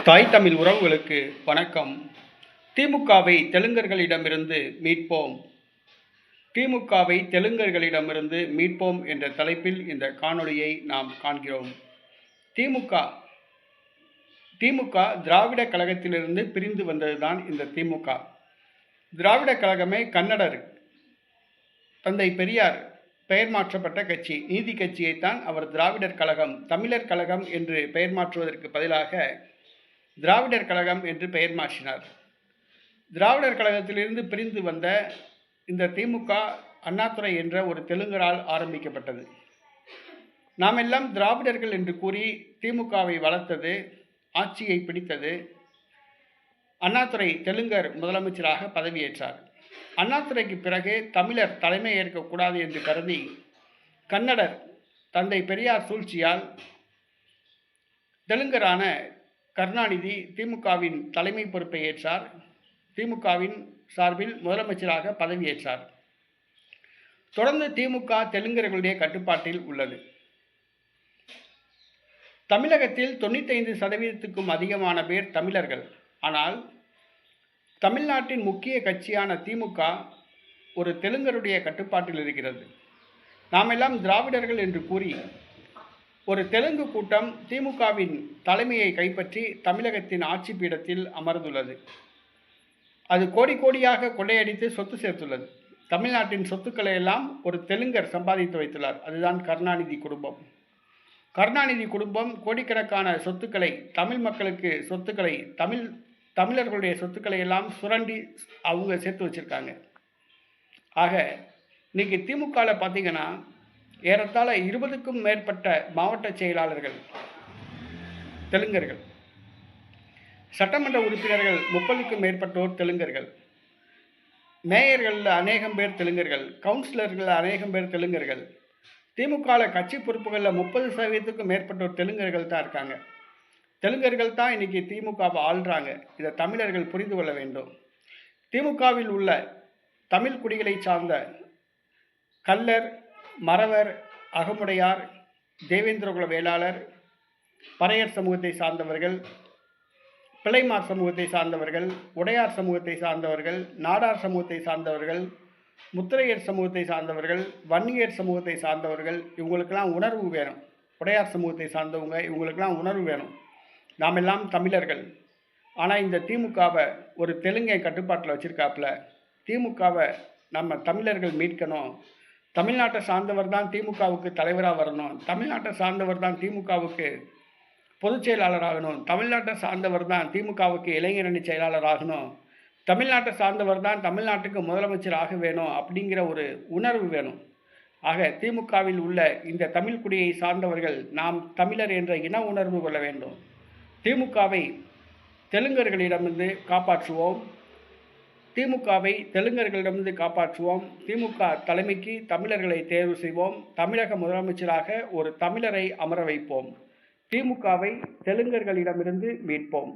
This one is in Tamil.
தாய் தமிழ் உறவுகளுக்கு வணக்கம். திமுகவை தெலுங்கர்களிடமிருந்து மீட்போம். திமுகவை தெலுங்கர்களிடமிருந்து மீட்போம் என்ற தலைப்பில் இந்த காணொளியை நாம் காண்கிறோம். திமுக திராவிட கழகத்திலிருந்து பிரிந்து வந்ததுதான் இந்த திமுக. திராவிட கழகமே கன்னடர் தந்தை பெரியார் பெயர் மாற்றப்பட்ட கட்சி. நீதி கட்சியைத்தான் அவர் திராவிடர் கழகம், தமிழர் கழகம் என்று பெயர் மாற்றுவதற்கு பதிலாக திராவிடர் கழகம் என்று பெயர் மாற்றினார். திராவிடர் கழகத்திலிருந்து பிரிந்து வந்த இந்த திமுக அண்ணாதுரை என்ற ஒரு தெலுங்கரால் ஆரம்பிக்கப்பட்டது. நாம் எல்லாம் திராவிடர்கள் என்று கூறி திமுகவை வளர்த்தது, ஆட்சியை பிடித்தது. அண்ணாதுரை தெலுங்கர் முதலமைச்சராக பதவியேற்றார். அண்ணாதுரைக்கு பிறகு தமிழர் தலைமை ஏற்கக்கூடாது என்று கருதி கன்னடர் தந்தை பெரியார் சூழ்ச்சியால் தெலுங்கரான கருணாநிதி திமுகவின் தலைமை பொறுப்பை ஏற்றார். திமுகவின் சார்பில் முதலமைச்சராக பதவியேற்றார். தொடர்ந்து திமுக தெலுங்கர்களுடைய கட்டுப்பாட்டில் உள்ளது. தமிழகத்தில் 95% அதிகமான பேர் தமிழர்கள். ஆனால் தமிழ்நாட்டின் முக்கிய கட்சியான திமுக ஒரு தெலுங்கருடைய கட்டுப்பாட்டில் இருக்கிறது. நாம் எல்லாம் திராவிடர்கள் என்று கூறி ஒரு தெலுங்கு கூட்டம் திமுகவின் தலைமையை கைப்பற்றி தமிழகத்தின் ஆட்சி பீடத்தில் அமர்ந்துள்ளது. அது கோடி கோடியாக கொள்ளையடித்து சொத்து சேர்த்துள்ளது. தமிழ்நாட்டின் சொத்துக்களை எல்லாம் ஒரு தெலுங்கர் சம்பாதித்து வைத்துள்ளார். அதுதான் கருணாநிதி குடும்பம். கருணாநிதி குடும்பம் கோடிக்கணக்கான சொத்துக்களை, தமிழ் மக்களுக்கு சொத்துக்களை, தமிழர்களுடைய சொத்துக்களை எல்லாம் சுரண்டி அவங்க சேர்த்து வச்சிருக்காங்க. ஆக இன்னைக்கு திமுகவில் பார்த்தீங்கன்னா ஏறத்தாழ 20க்கும் மேற்பட்ட மாவட்ட செயலாளர்கள் தெலுங்கர்கள், சட்டமன்ற உறுப்பினர்கள் 30க்கும் மேற்பட்டோர் தெலுங்கர்கள், மேயர்களில் அநேகம் பேர் தெலுங்கர்கள், கவுன்சிலர்கள் அநேகம் பேர் தெலுங்கர்கள். திமுகவில் கட்சி பொறுப்புகளில் 30%க்கும் மேற்பட்டோர் தெலுங்கர்கள் தான் இருக்காங்க. தெலுங்கர்கள் தான் இன்னைக்கு திமுகவை ஆள்றாங்க. இதை தமிழர்கள் புரிந்து கொள்ள வேண்டும். திமுகவில் உள்ள தமிழ் குடிகளை சார்ந்த கள்ளர், மறவர், அகமுடையார், தேவேந்திரகுல வேளாளர், பறையர் சமூகத்தை சார்ந்தவர்கள், பிள்ளைமார் சமூகத்தை சார்ந்தவர்கள், உடையார் சமூகத்தை சார்ந்தவர்கள், நாடார் சமூகத்தை சார்ந்தவர்கள், முத்திரையர் சமூகத்தை சார்ந்தவர்கள், வன்னியர் சமூகத்தை சார்ந்தவர்கள், இவங்களுக்கெல்லாம் உணர்வு வேணும். உடையார் சமூகத்தை சார்ந்தவங்க, இவங்களுக்கெல்லாம் உணர்வு வேணும். நாம் எல்லாம் தமிழர்கள். ஆனால் இந்த திமுகவை ஒரு தெலுங்கை கட்டுப்பாட்டில் வச்சுருக்காப்புல. திமுகவை நம்ம தமிழர்கள் மீட்கணும். தமிழ்நாட்டை சார்ந்தவர் தான் திமுகவுக்கு தலைவராக வரணும். தமிழ்நாட்டை சார்ந்தவர் தான் திமுகவுக்கு பொதுச் செயலாளராகணும். தமிழ்நாட்டை சார்ந்தவர் தான் திமுகவுக்கு இளைஞரணி செயலாளராகணும். தமிழ்நாட்டை சார்ந்தவர் தான் தமிழ்நாட்டுக்கு முதலமைச்சர் ஆக வேணும் அப்படிங்கிற ஒரு உணர்வு வேணும். ஆக திமுகவில் உள்ள இந்த தமிழ் குடியை சார்ந்தவர்கள் நாம் தமிழர் என்ற இன உணர்வு கொள்ள வேண்டும். திமுகவை தெலுங்கர்களிடமிருந்து காப்பாற்றுவோம். திமுகவை தெலுங்கர்களிடமிருந்து காப்பாற்றுவோம். திமுக தலைமைக்கு தமிழர்களை தேர்வு செய்வோம். தமிழக முதலமைச்சராக ஒரு தமிழரை அமர வைப்போம். திமுகவை தெலுங்கர்களிடமிருந்து மீட்போம்.